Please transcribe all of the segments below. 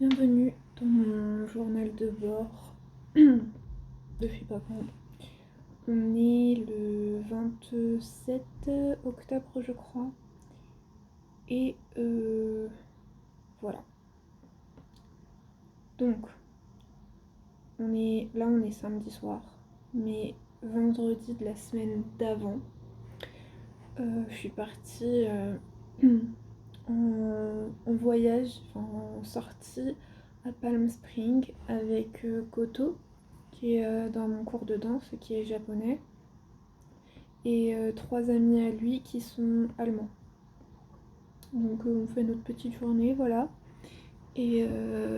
Bienvenue dans mon journal de bord de je sais pas quand. On est le 27 octobre je crois. Et voilà. Donc on est samedi soir. Mais vendredi de la semaine d'avant, je suis partie en voyage, en sortie à Palm Springs avec Koto, qui est dans mon cours de danse, qui est japonais, et trois amis à lui qui sont allemands. Donc on fait notre petite journée, voilà. Et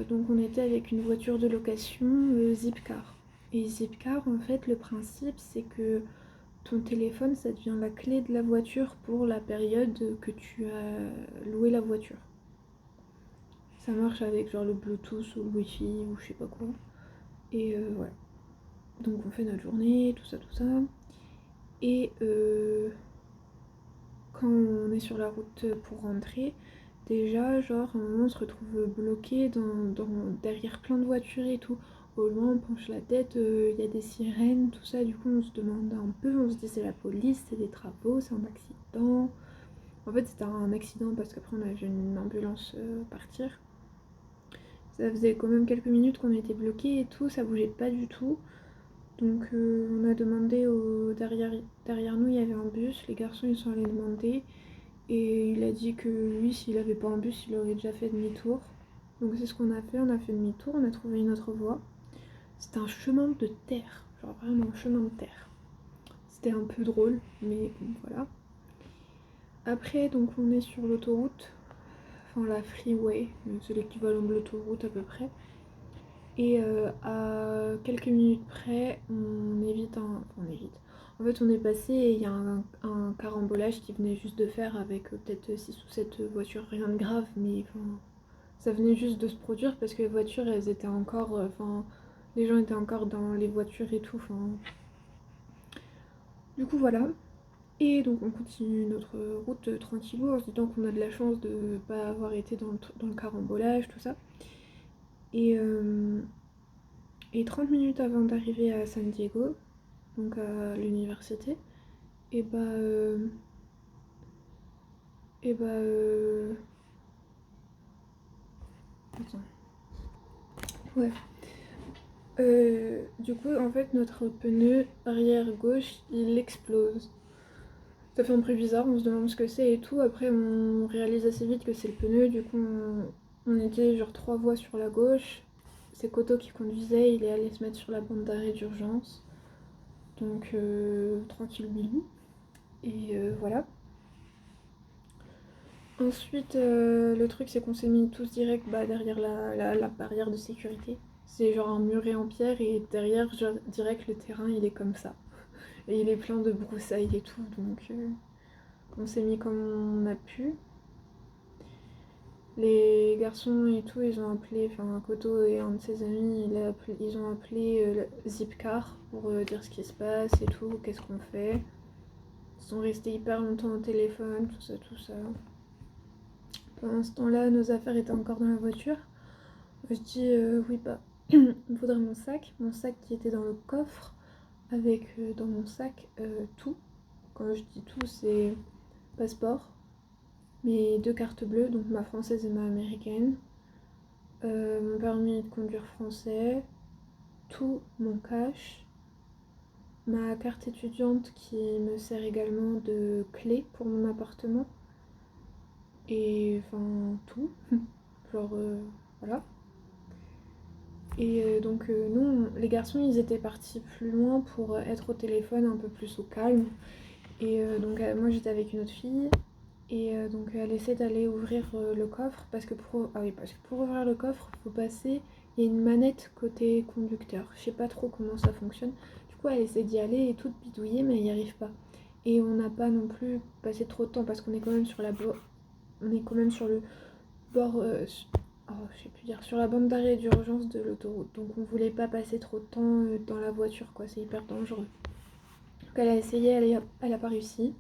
donc on était avec une voiture de location Zipcar. Et Zipcar, en fait, le principe, c'est que ton téléphone, ça devient la clé de la voiture pour la période que tu as loué la voiture. Ça marche avec genre le Bluetooth ou le Wi-Fi ou je sais pas quoi. Et voilà. Donc on fait notre journée, tout ça, tout ça. Et quand on est sur la route pour rentrer, déjà, genre, à un moment, on se retrouve bloqué derrière plein de voitures et tout. Au loin, on penche la tête, il y a des sirènes, tout ça. Du coup, on se demande un peu, on se dit c'est la police, c'est des travaux, c'est un accident. En fait, c'était un accident parce qu'après, on a vu une ambulance partir. Ça faisait quand même quelques minutes qu'on était bloqués et tout, ça bougeait pas du tout. Donc on a demandé derrière nous, il y avait un bus, les garçons ils sont allés demander. Et il a dit que lui, s'il avait pas un bus, il aurait déjà fait demi-tour. Donc c'est ce qu'on on a fait demi-tour, on a trouvé une autre voie. C'était un chemin de terre, genre vraiment un chemin de terre. C'était un peu drôle, mais bon, voilà. Après, donc on est sur l'autoroute, enfin la freeway, c'est l'équivalent de l'autoroute à peu près. Et à quelques minutes près, on évite un... Enfin, on évite. En fait, on est passé et il y a un carambolage qui venait juste de faire avec peut-être 6 ou 7 voitures, rien de grave, mais enfin, ça venait juste de se produire parce que les voitures, elles étaient encore... Enfin, les gens étaient encore dans les voitures et tout, enfin... Du coup, voilà. Et donc, on continue notre route tranquillou en se disant qu'on a de la chance de ne pas avoir été dans le carambolage, tout ça. Et... Et 30 minutes avant d'arriver à San Diego, donc à l'université, et bah. Et bah. Attends. Ouais. Du coup, en fait, notre pneu arrière gauche, il explose. Ça fait un bruit bizarre, on se demande ce que c'est et tout. Après, on réalise assez vite que c'est le pneu. Du coup, on était genre 3 voies sur la gauche. C'est Koto qui conduisait, il est allé se mettre sur la bande d'arrêt d'urgence. Donc, tranquille bilou. Et voilà. Ensuite, le truc, c'est qu'on s'est mis tous direct derrière la barrière de sécurité. C'est genre un muret en pierre et derrière, genre, direct, le terrain, il est comme ça. Et il est plein de broussailles et tout, donc on s'est mis comme on a pu. Les garçons et tout, ils ont appelé, enfin Koto et un de ses amis, ils ont appelé Zipcar pour dire ce qui se passe et tout, qu'est-ce qu'on fait. Ils sont restés hyper longtemps au téléphone, tout ça, tout ça. Pendant ce temps-là, nos affaires étaient encore dans la voiture. Je dis oui, bah, il me faudrait mon sac qui était dans le coffre, avec dans mon sac tout. Quand je dis tout, c'est passeport, mes 2 cartes bleues, donc ma française et ma américaine, mon permis de conduire français, tout mon cash, ma carte étudiante qui me sert également de clé pour mon appartement, et enfin tout, genre voilà. Et donc nous, les garçons, ils étaient partis plus loin pour être au téléphone un peu plus au calme. Et donc moi j'étais avec une autre fille. Et donc elle essaie d'aller ouvrir le coffre parce que pour ouvrir le coffre, il faut passer. Il y a une manette côté conducteur. Je sais pas trop comment ça fonctionne. Du coup elle essaie d'y aller et toute bidouiller mais elle n'y arrive pas. Et on n'a pas non plus passé trop de temps parce qu'on est quand même on est quand même sur le bord je sais plus dire, sur la bande d'arrêt d'urgence de l'autoroute. Donc on voulait pas passer trop de temps dans la voiture, quoi, c'est hyper dangereux. Donc elle a essayé, elle a pas réussi.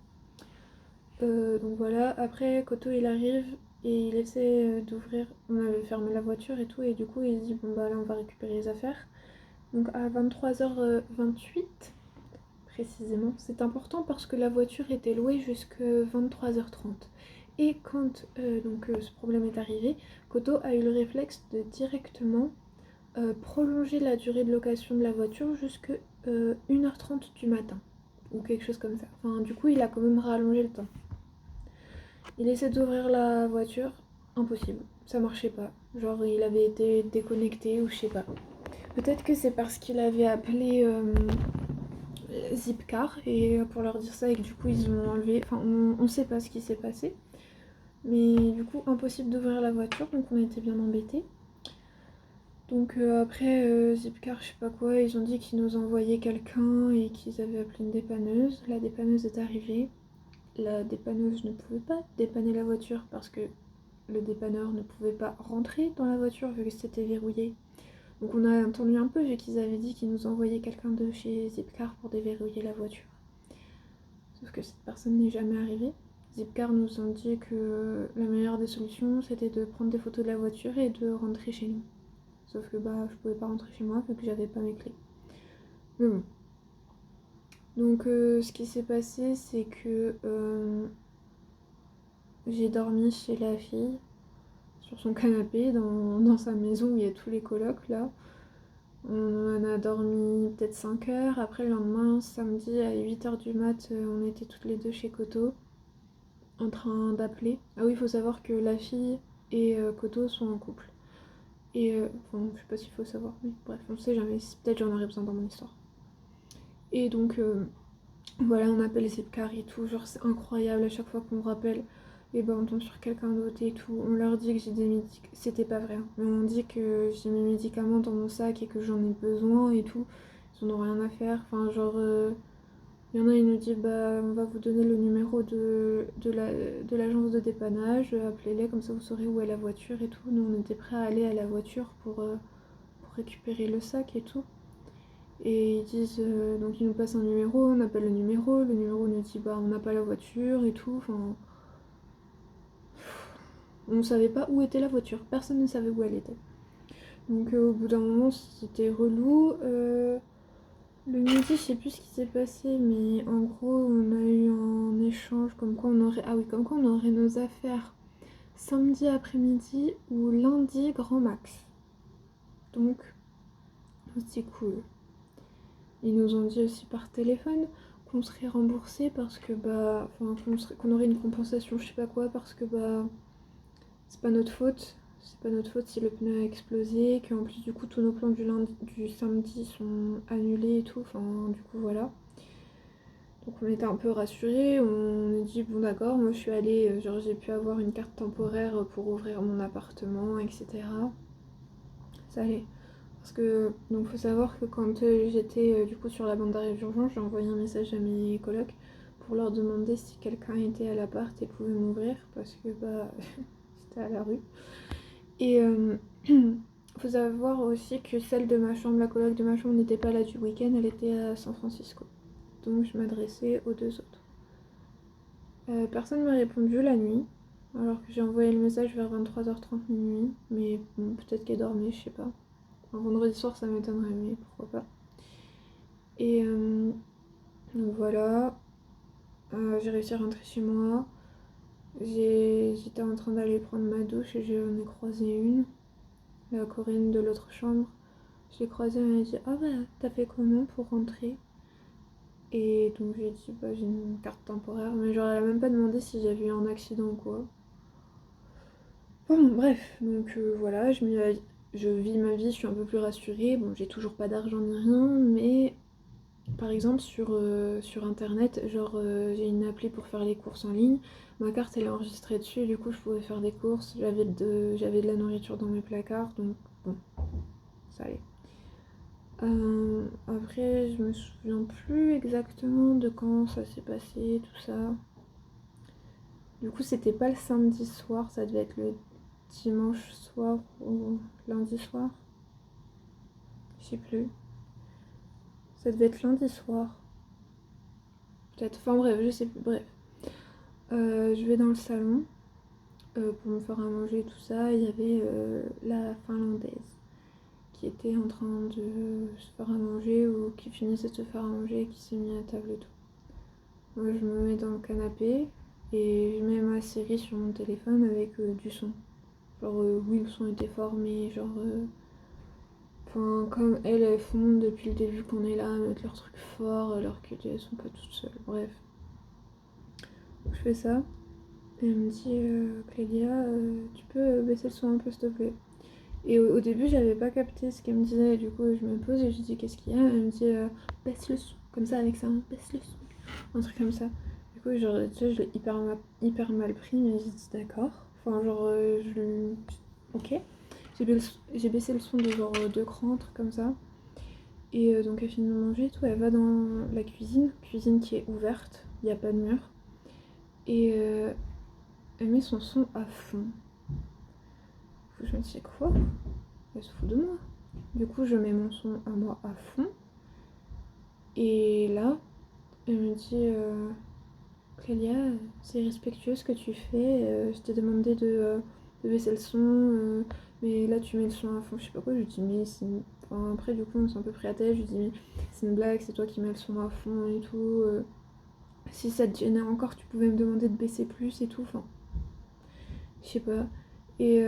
Donc voilà, après Koto il arrive, Et il essaie d'ouvrir, on avait fermé la voiture et tout, et du coup il dit bon bah là on va récupérer les affaires. Donc à 23h28 précisément, c'est important parce que la voiture était louée jusqu'à 23h30. Et quand ce problème est arrivé, Koto a eu le réflexe de directement prolonger la durée de location de la voiture jusqu'à 1h30 du matin, ou quelque chose comme ça. Enfin, du coup, il a quand même rallongé le temps. Il essaie d'ouvrir la voiture, impossible, ça marchait pas. Genre, il avait été déconnecté ou je sais pas. Peut-être que c'est parce qu'il avait appelé Zipcar et pour leur dire ça et que du coup ils ont enlevé. Enfin, on sait pas ce qui s'est passé. Mais du coup, impossible d'ouvrir la voiture, donc on a été bien embêtés. Donc après Zipcar, je sais pas quoi, ils ont dit qu'ils nous envoyaient quelqu'un et qu'ils avaient appelé une dépanneuse. La dépanneuse est arrivée. La dépanneuse ne pouvait pas dépanner la voiture parce que le dépanneur ne pouvait pas rentrer dans la voiture vu que c'était verrouillé. Donc on a attendu un peu vu qu'ils avaient dit qu'ils nous envoyaient quelqu'un de chez Zipcar pour déverrouiller la voiture. Sauf que cette personne n'est jamais arrivée. Zipcar nous ont dit que la meilleure des solutions c'était de prendre des photos de la voiture et de rentrer chez nous. Sauf que bah je pouvais pas rentrer chez moi vu que j'avais pas mes clés. Mais bon. Donc ce qui s'est passé c'est que j'ai dormi chez la fille sur son canapé dans sa maison où il y a tous les colocs là. On en a dormi peut-être 5 heures. Après le lendemain, samedi à 8h du mat, on était toutes les deux chez Koto en train d'appeler. Ah oui, il faut savoir que la fille et Koto sont en couple. Et enfin, je sais pas s'il faut savoir, mais bref, on sait jamais. Peut-être j'en aurais besoin dans mon histoire. Et donc voilà, on appelle Zipcar et tout. Genre c'est incroyable à chaque fois qu'on rappelle. Et ben on tombe sur quelqu'un d'autre et tout. On leur dit que j'ai des médicaments. C'était pas vrai, hein. Mais on dit que j'ai mes médicaments dans mon sac et que j'en ai besoin et tout. Ils en ont rien à faire. Enfin, genre, il y en a, ils nous disent bah on va vous donner le numéro de l'agence de dépannage. Appelez-les, comme ça vous saurez où est la voiture et tout. Nous, on était prêts à aller à la voiture pour récupérer le sac et tout. Et ils disent, donc ils nous passent un numéro, on appelle le numéro nous dit bah on n'a pas la voiture et tout, enfin... On savait pas où était la voiture, personne ne savait où elle était. Donc au bout d'un moment c'était relou. Le midi je sais plus ce qui s'est passé, mais en gros on a eu un échange comme quoi on aurait... Ah oui, comme quoi on aurait nos affaires samedi après-midi ou lundi grand max. Donc c'est cool. Ils nous ont dit aussi par téléphone qu'on serait remboursé parce que bah... Enfin qu'on aurait une compensation je sais pas quoi parce que bah... C'est pas notre faute. C'est pas notre faute si le pneu a explosé, qu'en plus du coup tous nos plans du samedi sont annulés et tout. Enfin du coup voilà. Donc on était un peu rassurés, on a dit bon d'accord, moi je suis allée, genre j'ai pu avoir une carte temporaire pour ouvrir mon appartement, etc. Ça allait. Parce que, donc faut savoir que quand j'étais du coup sur la bande d'arrêt d'urgence, j'ai envoyé un message à mes colocs pour leur demander si quelqu'un était à l'appart et pouvait m'ouvrir, parce que bah c'était à la rue. Et faut savoir aussi que celle de ma chambre, la coloc de ma chambre n'était pas là du week-end, elle était à San Francisco. Donc je m'adressais aux deux autres. Personne ne m'a répondu la nuit, alors que j'ai envoyé le message vers 23h30 minuit, mais bon, peut-être qu'elle dormait, je sais pas. Un vendredi soir ça m'étonnerait, mais pourquoi pas. Et donc voilà, j'ai réussi à rentrer chez moi. J'étais en train d'aller prendre ma douche et j'en ai croisé une, la Corinne de l'autre chambre. Je l'ai croisée, elle m'a dit ah bah t'as fait comment pour rentrer? Et donc j'ai dit bah j'ai une carte temporaire, mais genre elle a même pas demandé si j'avais eu un accident ou quoi. Bon bref, donc voilà, je vis ma vie, je suis un peu plus rassurée. Bon j'ai toujours pas d'argent ni rien, mais par exemple sur internet, genre j'ai une appli pour faire les courses en ligne. Ma carte elle est enregistrée dessus, du coup je pouvais faire des courses, j'avais de la nourriture dans mes placards, donc bon, ça allait. Après, je me souviens plus exactement de quand ça s'est passé, tout ça. Du coup, c'était pas le samedi soir, ça devait être le dimanche soir ou lundi soir. Je sais plus. Ça devait être lundi soir. Peut-être. Enfin bref, je sais plus. Bref. Je vais dans le salon. pour me faire à manger, tout ça, il y avait la Finlandaise qui était en train de se faire à manger ou qui finissait de se faire à manger et qui s'est mis à table et tout. Moi, je me mets dans le canapé et je mets ma série sur mon téléphone avec du son. Genre, oui, le son était fort, mais genre. Enfin, comme elles font depuis le début qu'on est là à mettre leurs trucs forts alors qu'elles sont pas toutes seules. Bref. Donc, je fais ça. Et elle me dit Clélia, tu peux baisser le son un peu s'il te plaît. Et au début, j'avais pas capté ce qu'elle me disait. Et du coup, je me pose et je dis qu'est-ce qu'il y a. Elle me dit baisse le son. Comme ça, avec ça, hein, baisse le son. Un truc comme ça. Du coup, genre, tu sais, je l'ai hyper mal pris, mais j'ai dit d'accord. Enfin, genre, ok. J'ai baissé le son de genre 2 crans, un truc comme ça. Et donc, elle finit de manger et tout. Elle va dans la cuisine qui est ouverte. Il n'y a pas de mur. Et elle met son son à fond. Je me dis quoi? Elle se fout de moi. Du coup, je mets mon son à moi à fond. Et là, elle me dit Clélia, c'est respectueux ce que tu fais. Je t'ai demandé de baisser le son, mais là tu mets le son à fond. Je sais pas quoi. Je lui dis, mais c'est. Enfin, après, du coup, on s'est un peu pris à tête. Je lui dis, mais c'est une blague, c'est toi qui mets le son à fond et tout. Si ça te gênait encore, tu pouvais me demander de baisser plus et tout. Enfin, je sais pas. Et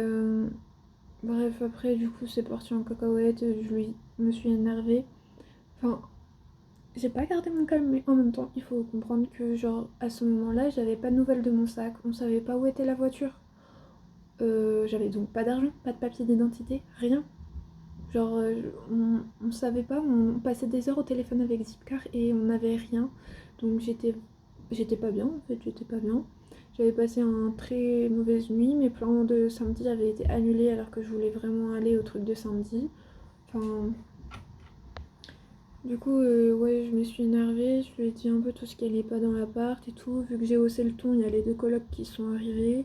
bref, après, du coup, c'est parti en cacahuète. Me suis énervée. Enfin, j'ai pas gardé mon calme, mais en même temps, il faut comprendre que, genre, à ce moment-là, j'avais pas de nouvelles de mon sac. On savait pas où était la voiture. J'avais donc pas d'argent, pas de papier d'identité, rien. Genre, on savait pas, on passait des heures au téléphone avec Zipcar et on n'avait rien. Donc j'étais pas bien, en fait, j'étais pas bien. J'avais passé une très mauvaise nuit, mes plans de samedi avaient été annulés alors que je voulais vraiment aller au truc de samedi. Enfin, du coup, ouais, je me suis énervée, je lui ai dit un peu tout ce qui allait pas dans l'appart et tout. Vu que j'ai haussé le ton, il y a les 2 colocs qui sont arrivés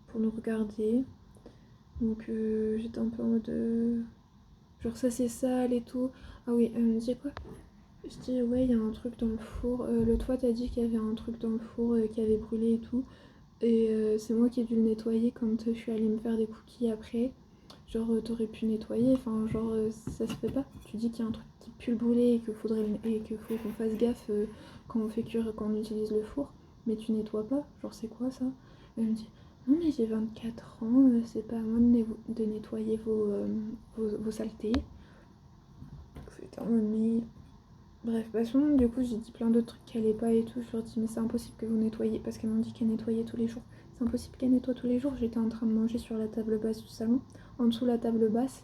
pour nous regarder. Donc j'étais un peu en mode genre ça c'est sale et tout. Ah oui, elle me dit quoi? Je dis ouais, il y a un truc dans le four. Le toit t'a dit qu'il y avait un truc dans le four qui avait brûlé et tout. Et c'est moi qui ai dû le nettoyer quand je suis allée me faire des cookies après. Genre t'aurais pu nettoyer, enfin genre ça se fait pas. Tu dis qu'il y a un truc qui pue le brûler et qu'il faut qu'on fasse gaffe quand on fait cuire, quand on utilise le four. Mais tu nettoies pas, genre c'est quoi ça? Elle me dit non mais j'ai 24 ans, c'est pas à moi de nettoyer vos saletés. C'était en mode mais. Bref, de toute façon, du coup j'ai dit plein d'autres trucs qui allaient pas et tout. Je leur dis mais c'est impossible que vous nettoyiez parce qu'elles m'ont dit qu'elles nettoyaient tous les jours. C'est impossible qu'elles nettoient tous les jours. J'étais en train de manger sur la table basse du salon. En dessous de la table basse,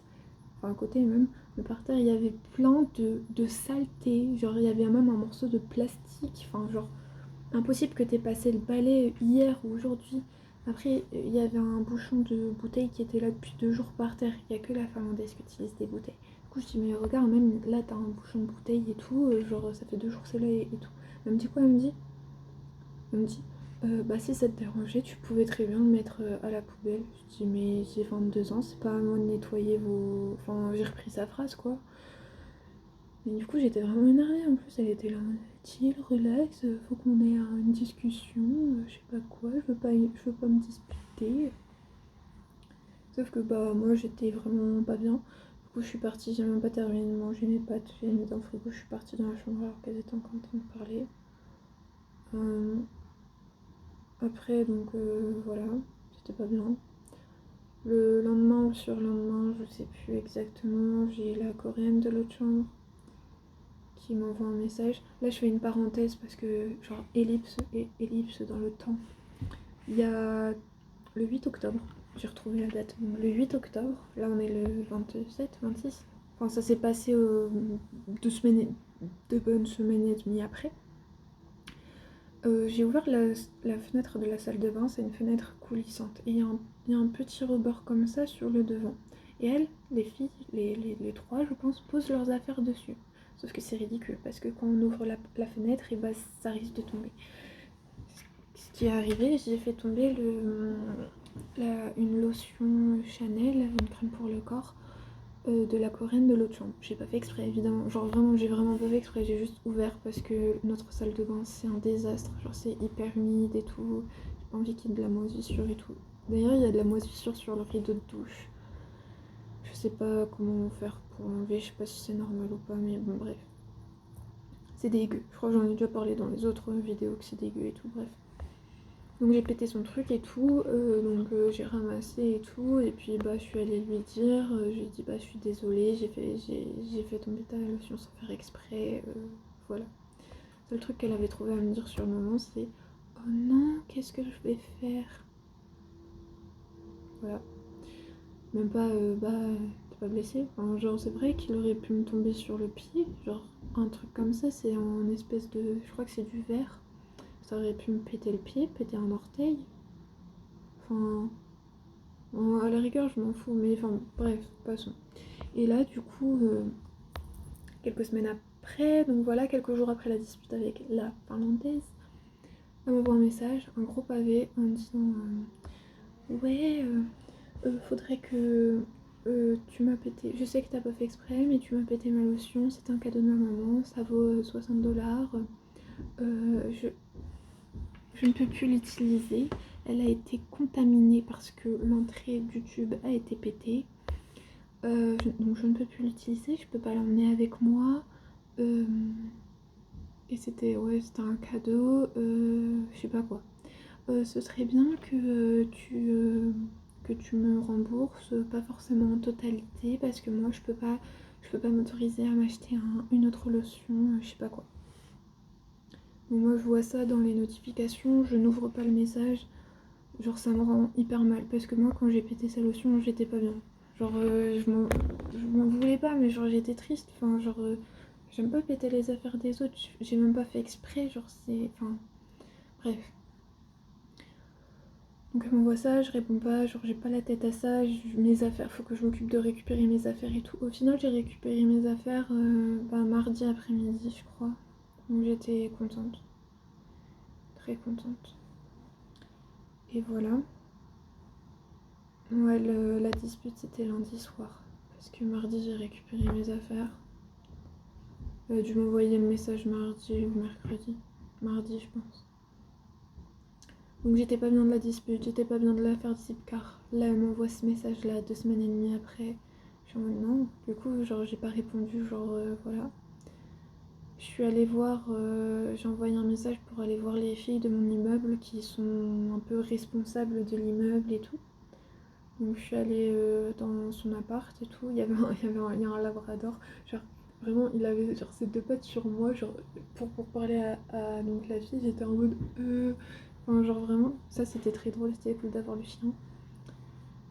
enfin à côté même, mais par terre il y avait plein de saletés. Genre il y avait même un morceau de plastique. Enfin genre impossible que t'aies passé le balai hier ou aujourd'hui. Après il y avait un bouchon de bouteille qui était là depuis 2 jours par terre. Il n'y a que la Finlandaise qui utilise des bouteilles. Du coup je dis mais regarde, même là t'as un bouchon de bouteille et tout. Genre ça fait 2 jours c'est là et tout. Elle me dit quoi? Elle me dit bah si ça te dérangeait, tu pouvais très bien le mettre à la poubelle. Je dis mais j'ai 22 ans, c'est pas à moi de nettoyer vos. Enfin, j'ai repris sa phrase quoi. Mais du coup, j'étais vraiment énervée. En plus, elle était là, chill, relax, faut qu'on ait une discussion, je sais pas quoi, je veux pas me disputer. Sauf que bah, moi, j'étais vraiment pas bien. Du coup, je suis partie, j'ai même pas terminé de manger mes pâtes, j'ai mis dans le frigo, je suis partie dans la chambre alors qu'elles étaient encore en train de parler. Euh, Après, donc voilà, j'étais pas bien. Le lendemain ou le surlendemain, je sais plus exactement, j'ai la coréenne de l'autre chambre qui m'envoie un message. Là, je fais une parenthèse parce que, genre, ellipse dans le temps. Il y a le 8 octobre, j'ai retrouvé la date. Le 8 octobre, là on est le 27, 26. Enfin, ça s'est passé 2 bonnes semaines et demie après. J'ai ouvert la fenêtre de la salle de bain, c'est une fenêtre coulissante. Et il y a un petit rebord comme ça sur le devant. Et elles, les filles, les trois, je pense, posent leurs affaires dessus. Sauf que c'est ridicule parce que quand on ouvre la fenêtre, et bah, ça risque de tomber. Ce qui est arrivé, j'ai fait tomber une lotion Chanel, une crème pour le corps, de la coréenne de l'autre chambre. J'ai pas fait exprès évidemment, genre vraiment j'ai vraiment pas fait exprès, j'ai juste ouvert parce que notre salle de bain c'est un désastre, genre c'est hyper humide et tout, j'ai pas envie qu'il y ait de la moisissure et tout. D'ailleurs, il y a de la moisissure sur le rideau de douche. Je sais pas comment faire pour l'enlever, je sais pas si c'est normal ou pas, mais bon, bref. C'est dégueu. Je crois que j'en ai déjà parlé dans les autres vidéos que c'est dégueu et tout, bref. Donc j'ai pété son truc et tout, j'ai ramassé et tout, et puis bah je suis allée lui dire, je lui ai dit bah je suis désolée, j'ai fait tomber ta lotion sans faire exprès, voilà. Le seul truc qu'elle avait trouvé à me dire sur le moment c'est oh non, qu'est-ce que je vais faire? Voilà. Même pas bah t'es pas blessée. Enfin, genre c'est vrai qu'il aurait pu me tomber sur le pied, genre un truc comme ça, c'est en espèce de. Je crois que c'est du verre. Ça aurait pu me péter le pied, péter un orteil. Enfin. À la rigueur, je m'en fous, mais enfin, bref, passons. Et là, du coup, quelques semaines après, donc voilà, quelques jours après la dispute avec la Finlandaise, elle m'envoie un message, un gros pavé, en me disant ouais, faudrait que tu m'as pété. Je sais que t'as pas fait exprès, mais tu m'as pété ma lotion, c'est un cadeau de ma maman, ça vaut 60 $. Je ne peux plus l'utiliser. Elle a été contaminée parce que l'entrée du tube a été pétée. Donc je ne peux plus l'utiliser, je peux pas l'emmener avec moi. Et c'était un cadeau, je sais pas quoi. Ce serait bien que tu me rembourses, pas forcément en totalité, parce que moi je peux pas m'autoriser à m'acheter une autre lotion, je sais pas quoi. Donc moi je vois ça dans les notifications, je n'ouvre pas le message, genre ça me rend hyper mal, parce que moi quand j'ai pété sa lotion, j'étais pas bien. Genre je m'en voulais pas, mais genre j'étais triste, enfin genre j'aime pas péter les affaires des autres, j'ai même pas fait exprès, genre c'est. Enfin bref. Donc elle m'envoie ça, je réponds pas, genre j'ai pas la tête à ça, mes affaires, faut que je m'occupe de récupérer mes affaires et tout. Au final j'ai récupéré mes affaires mardi après-midi je crois. Donc j'étais contente. Très contente. Et voilà. Ouais, la dispute c'était lundi soir. Parce que mardi j'ai récupéré mes affaires. Elle a dû m'envoyer le message mardi ou mercredi. Mardi je pense. Donc j'étais pas bien de la dispute, j'étais pas bien de l'affaire Zipcar. Là elle m'envoie ce message là 2 semaines et demie après. Je suis en mode non. Du coup genre j'ai pas répondu, genre voilà. Je suis allée voir, j'ai envoyé un message pour aller voir les filles de mon immeuble qui sont un peu responsables de l'immeuble et tout. Donc je suis allée dans son appart et tout, il y a un labrador, genre vraiment il avait genre ses deux pattes sur moi, genre pour parler à donc la fille, j'étais en mode enfin genre vraiment, ça c'était très drôle, c'était cool d'avoir le chien.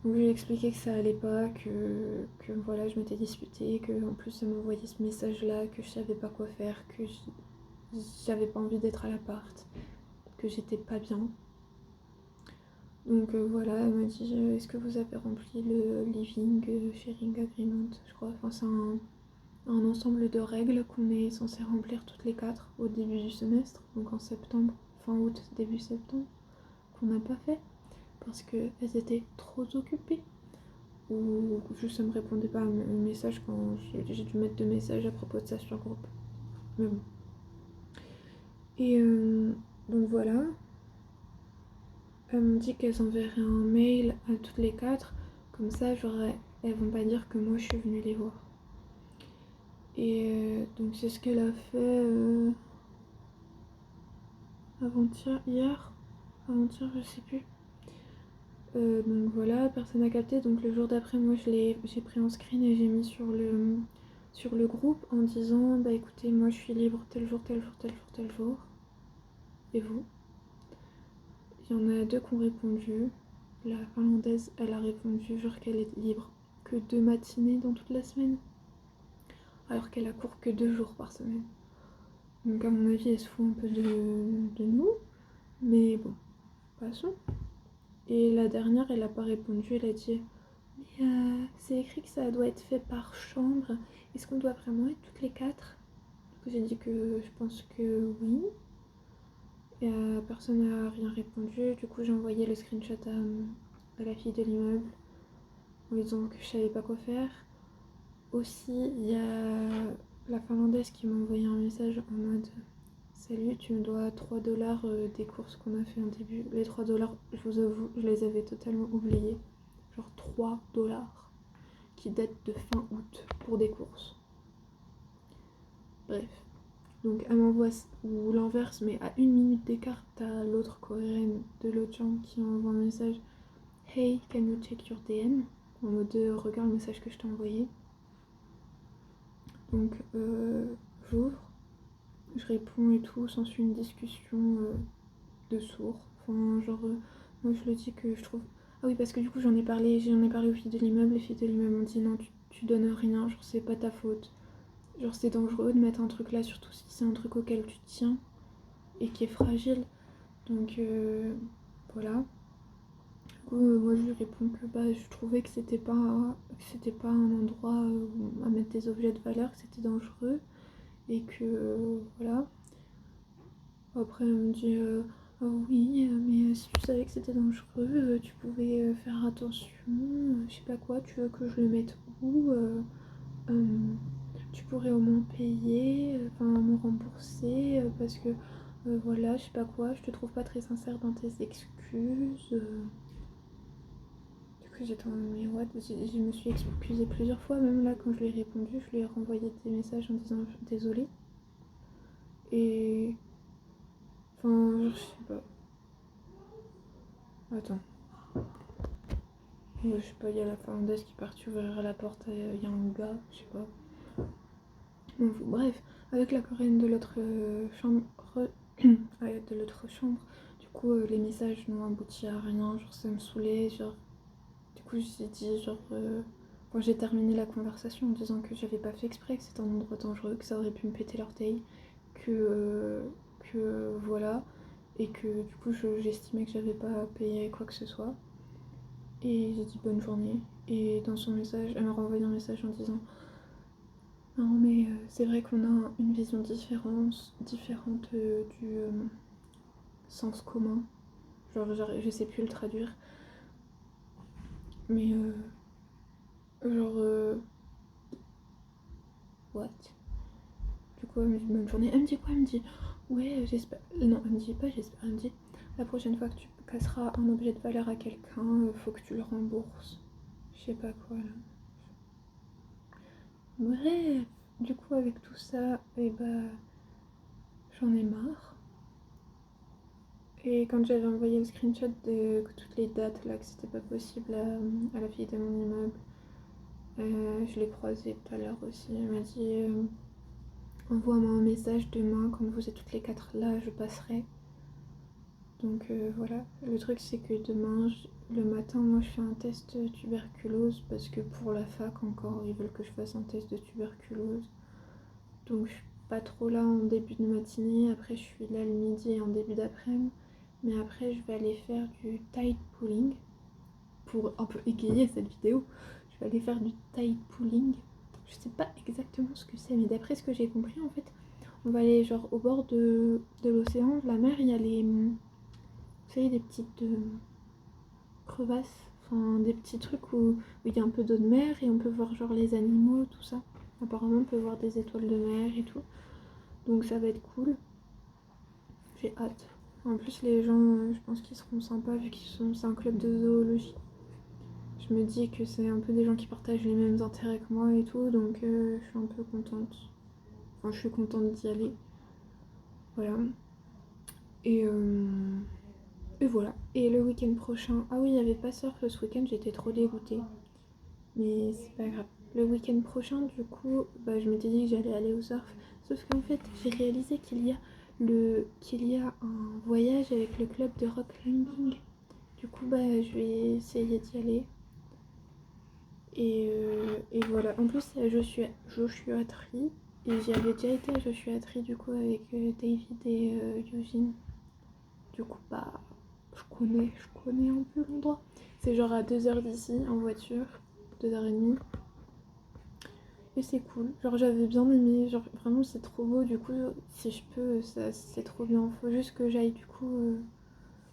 Donc je lui ai expliqué que ça allait pas, que voilà je m'étais disputée, que en plus elle m'envoyait ce message là, que je savais pas quoi faire, que j'avais pas envie d'être à l'appart, que j'étais pas bien. Donc voilà, elle m'a dit est-ce que vous avez rempli le living sharing agreement, je crois. Enfin c'est un ensemble de règles qu'on est censé remplir toutes les quatre au début du semestre, donc en septembre, fin août, début septembre, qu'on n'a pas fait parce qu'elles étaient trop occupées. Ou juste ça me répondait pas à mes messages quand j'ai dû mettre 2 messages à propos de ça sur le groupe. Mais bon. Et donc voilà, elles m'ont dit qu'elles enverraient un mail à toutes les quatre, comme ça elles vont pas dire que moi je suis venue les voir. Et donc c'est ce qu'elle a fait avant-hier, je sais plus. Donc voilà, personne n'a capté. Donc le jour d'après, moi j'ai pris en screen et j'ai mis sur le groupe en disant bah écoutez, moi je suis libre tel jour, tel jour, tel jour, tel jour. Et vous? Il y en a 2 qui ont répondu. La finlandaise, elle a répondu genre qu'elle est libre que 2 matinées dans toute la semaine, alors qu'elle a cours que 2 jours par semaine. Donc à mon avis, elle se fout un peu de nous, mais bon, passons. Et la dernière, elle a pas répondu, elle a dit mais c'est écrit que ça doit être fait par chambre. Est-ce qu'on doit vraiment être toutes les 4? Du coup, j'ai dit que je pense que oui. Et personne n'a rien répondu. Du coup, j'ai envoyé le screenshot à la fille de l'immeuble en lui disant que je savais pas quoi faire. Aussi, il y a la finlandaise qui m'a envoyé un message en mode salut, tu me dois 3 $ des courses qu'on a fait en début. Les 3 $, je vous avoue, je les avais totalement oubliés. Genre 3 $ qui datent de fin août pour des courses. Bref. Donc elle m'envoie, ou l'inverse, mais à 1 minute d'écart, t'as l'autre coréenne de l'autre chambre qui m'envoie un message. Hey, can you check your DM? En mode regarde le message que je t'ai envoyé. Donc j'ouvre, je réponds et tout, s'ensuit une discussion de sourds. Enfin genre moi je le dis que je trouve. Ah oui parce que du coup j'en ai parlé aux filles de l'immeuble, les filles de l'immeuble m'ont dit non tu donnes rien, genre c'est pas ta faute. Genre c'est dangereux de mettre un truc là, surtout si c'est un truc auquel tu tiens et qui est fragile. Donc voilà. Du coup moi je lui réponds que bah je trouvais que c'était pas un endroit à mettre des objets de valeur, que c'était dangereux et que voilà. Après elle me dit ah oui mais si tu savais que c'était dangereux tu pouvais faire attention, je sais pas quoi, tu veux que je le mette où tu pourrais au moins payer, enfin me rembourser parce que voilà je sais pas quoi, je te trouve pas très sincère dans tes excuses. Du coup j'étais en mais what, je me suis excusée plusieurs fois, même là quand je lui ai répondu je lui ai renvoyé des messages en disant désolée et enfin je sais pas. Attends. Je sais pas, il y a la finlandaise qui est partie ouvrir la porte, il y a un gars, je sais pas. Bon, bref, avec la coréenne de l'autre chambre, de l'autre chambre, du coup les messages n'ont abouti à rien, genre ça me saoulait, genre du coup j'ai dit genre quand j'ai terminé la conversation en disant que j'avais pas fait exprès, que c'était un endroit dangereux, que ça aurait pu me péter l'orteil, que voilà, et que du coup j'estimais que j'avais pas payé quoi que ce soit. Et j'ai dit bonne journée. Et dans son message, elle m'a renvoyé un message en disant non mais c'est vrai qu'on a une vision différente du sens commun. Genre je sais plus le traduire. Mais genre what? Du coup elle me dit bonne journée. Elle me dit quoi? Elle me dit ouais j'espère. Non elle me dit pas j'espère. Elle me dit la prochaine fois que tu casseras un objet de valeur à quelqu'un, faut que tu le rembourses. Je sais pas quoi là. Bref, du coup avec tout ça, et bah j'en ai marre. Et quand j'avais envoyé le screenshot de toutes les dates là que c'était pas possible à la fille de mon immeuble, je l'ai croisée tout à l'heure aussi. Elle m'a dit envoie-moi un message demain quand vous êtes toutes les 4 là, je passerai. Donc voilà, le truc c'est que demain, le matin, moi je fais un test tuberculose parce que pour la fac encore, ils veulent que je fasse un test de tuberculose. Donc je suis pas trop là en début de matinée, après je suis là le midi et en début d'après-midi. Mais après je vais aller faire du tide pooling pour un peu égayer cette vidéo. Je vais aller faire du tide pooling. Je sais pas exactement ce que c'est, mais d'après ce que j'ai compris en fait, on va aller genre au bord de l'océan, de la mer, il y a les... Vous savez, des petites crevasses, enfin des petits trucs où il y a un peu d'eau de mer et on peut voir genre les animaux, tout ça. Apparemment on peut voir des étoiles de mer et tout. Donc ça va être cool. J'ai hâte. En plus les gens, je pense qu'ils seront sympas vu c'est un club de zoologie. Je me dis que c'est un peu des gens qui partagent les mêmes intérêts que moi et tout, donc je suis un peu contente. Enfin je suis contente d'y aller. Voilà. Et voilà. Et le week-end prochain, ah oui il n'y avait pas surf ce week-end, j'étais trop dégoûtée. Mais c'est pas grave. Le week-end prochain, du coup, bah, je m'étais dit que j'allais aller au surf. Sauf qu'en fait, j'ai réalisé qu'il y a un voyage avec le club de rock climbing. Du coup, bah, je vais essayer d'y aller. Et voilà. En plus, c'est à Joshua Tree. Et j'y avais déjà été à Joshua Tree, du coup, avec David et Eugene. Du coup, bah, je connais un peu l'endroit. C'est genre à 2 heures d'ici, en voiture. 2 h 30. Et c'est cool, genre j'avais bien aimé, genre vraiment c'est trop beau, du coup si je peux, c'est trop bien. Faut juste que j'aille du coup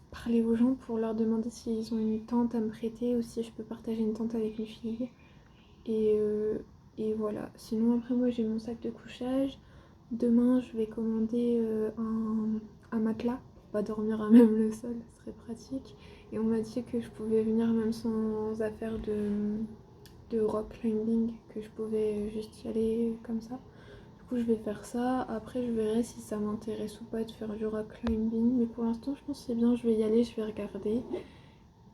parler aux gens pour leur demander s'ils ont une tente à me prêter ou si je peux partager une tente avec une fille. Et, euh, et voilà, sinon après moi j'ai mon sac de couchage, Demain, je vais commander un matelas pour pas dormir à même le sol, ce serait pratique. Et on m'a dit que je pouvais venir même sans affaire de rock climbing, que je pouvais juste y aller comme ça. Du coup, je vais faire ça. Après, je verrai si ça m'intéresse ou pas de faire du rock climbing. Mais pour l'instant, je pense que c'est bien, je vais y aller, je vais regarder.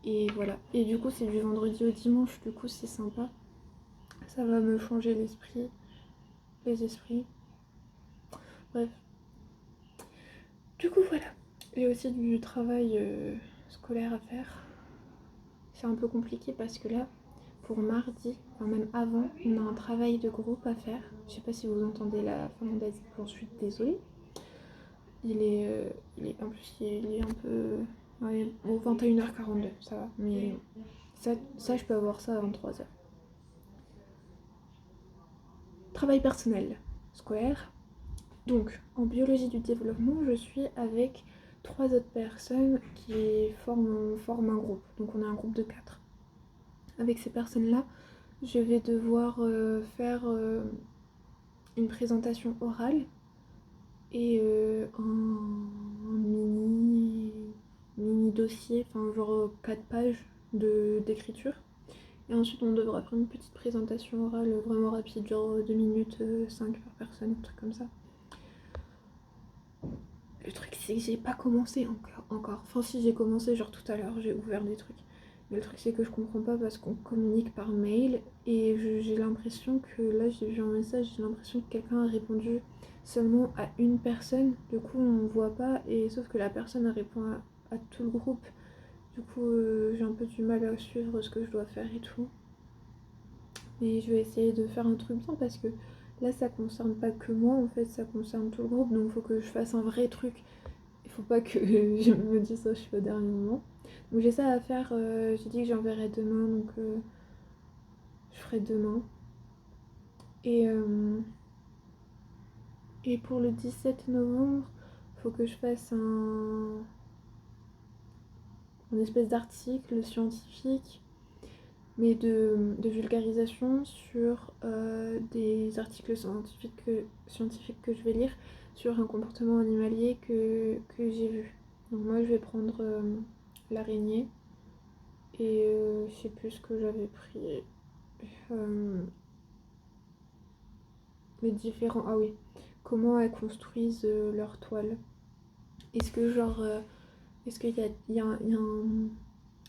Et voilà. Et du coup, c'est du vendredi au dimanche, du coup, c'est sympa. Ça va me changer les esprits. Bref. Du coup, voilà. J'ai aussi du travail scolaire à faire. C'est un peu compliqué parce que là, pour mardi, enfin même avant, on a un travail de groupe à faire. Je sais pas si vous entendez la finlandaise, j'en suis désolée. En plus, il est un peu... Ouais, bon, 21h42, ça va. Mais ça, je peux avoir ça à 23h. Travail personnel, scolaire. Donc, en biologie du développement, je suis avec 3 autres personnes qui forment un groupe. Donc, on a un groupe de 4. Avec ces personnes-là, je vais devoir faire une présentation orale et un mini dossier, enfin genre 4 pages d'écriture. Et ensuite, on devra faire une petite présentation orale vraiment rapide, genre 2 minutes 5 par personne, un truc comme ça. Le truc, c'est que j'ai pas commencé encore. Enfin, si j'ai commencé, genre tout à l'heure, j'ai ouvert des trucs. Mais le truc, c'est que je comprends pas parce qu'on communique par mail. Et j'ai l'impression que là, j'ai vu un message, j'ai l'impression que quelqu'un a répondu seulement à une personne. Du coup, on voit pas. Et sauf que la personne répond à tout le groupe. Du coup, j'ai un peu du mal à suivre ce que je dois faire et tout. Mais je vais essayer de faire un truc bien parce que là, ça concerne pas que moi, en fait, ça concerne tout le groupe. Donc, il faut que je fasse un vrai truc. Il faut pas que je me dise ça, je suis au dernier moment. Donc j'ai ça à faire, j'ai dit que j'enverrai demain, donc je ferai demain. Et, euh, et pour le 17 novembre, il faut que je fasse un espèce d'article scientifique, mais de vulgarisation sur des articles scientifiques que je vais lire sur un comportement animalier que j'ai vu. Donc moi je vais prendre l'araignée. Et je sais plus ce que j'avais pris. Euh, les différents. Ah oui. Comment elles construisent leur toile. Est-ce que genre. Est-ce qu'il y a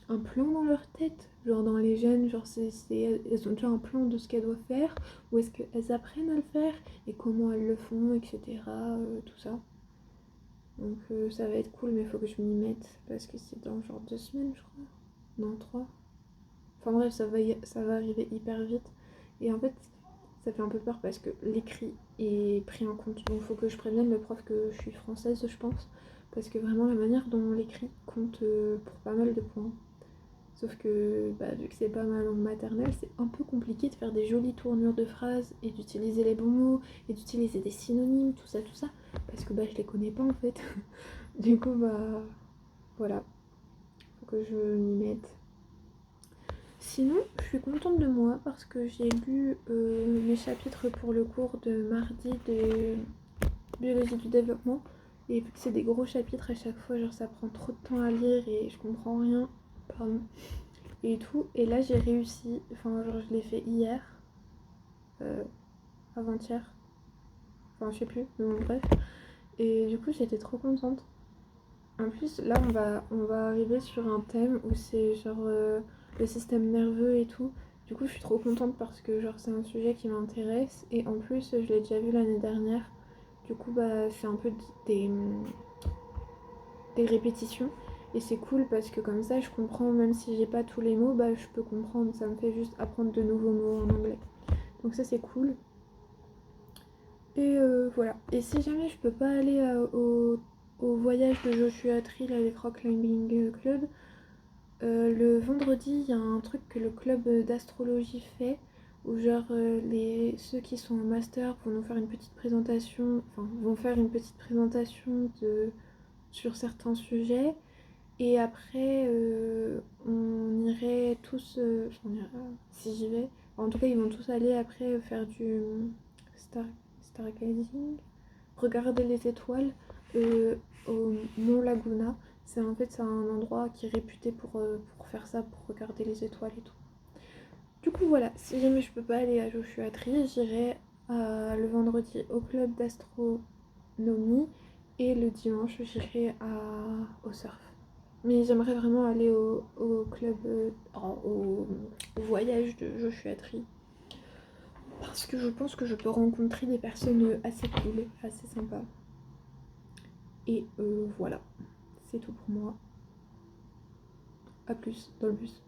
un plan dans leur tête? Genre dans les gènes, genre elles ont déjà un plan de ce qu'elles doivent faire? Ou est-ce qu'elles apprennent à le faire? Et comment elles le font, etc. Tout ça. Donc ça va être cool, mais il faut que je m'y mette. Parce que c'est dans genre 2 semaines, je crois. Non, 3. Enfin bref, ça va arriver hyper vite. Et en fait, ça fait un peu peur parce que l'écrit est pris en compte. Donc il faut que je prévienne le prof que je suis française, je pense. Parce que vraiment, la manière dont on l'écrit compte pour pas mal de points. Sauf que, bah, vu que c'est pas ma langue maternelle, c'est un peu compliqué de faire des jolies tournures de phrases et d'utiliser les bons mots et d'utiliser des synonymes, tout ça, tout ça. Parce que bah, je les connais pas en fait. Du coup, bah, voilà. Faut que je m'y mette. Sinon, je suis contente de moi parce que j'ai lu mes chapitres pour le cours de mardi de biologie du développement. Et vu que c'est des gros chapitres à chaque fois, genre ça prend trop de temps à lire et je comprends rien. Pardon. Et tout. Et là, j'ai réussi. Enfin, genre, je l'ai fait hier. euh, Avant-hier. Enfin, je sais plus. Mais bon, bref. Et du coup, j'étais trop contente. En plus, là, on va arriver sur un thème où c'est genre le système nerveux et tout. Du coup, je suis trop contente parce que genre c'est un sujet qui m'intéresse et en plus, je l'ai déjà vu l'année dernière. Du coup, bah c'est un peu des répétitions et c'est cool parce que comme ça, je comprends même si j'ai pas tous les mots, bah je peux comprendre. Ça me fait juste apprendre de nouveaux mots en anglais. Donc ça, c'est cool. Et voilà. Et si jamais je peux pas aller au voyage de Joshua Tree avec Rock Climbing Club, le vendredi, il y a un truc que le club d'astrologie fait, où genre ceux qui sont en master vont nous faire une petite présentation, enfin vont faire une petite présentation sur certains sujets, et après on irait tous, si j'y vais, en tout cas ils vont tous aller après faire du stargazing, regarder les étoiles au Mont Laguna. C'est un endroit qui est réputé pour faire ça, pour regarder les étoiles et tout. Du coup voilà, si jamais je peux pas aller à Joshua Tree, j'irai le vendredi au club d'astronomie et le dimanche j'irai au surf. Mais j'aimerais vraiment aller au club, au voyage de Joshua Tree. Parce que je pense que je peux rencontrer des personnes assez cool, assez sympas. Et voilà, c'est tout pour moi. A plus dans le bus.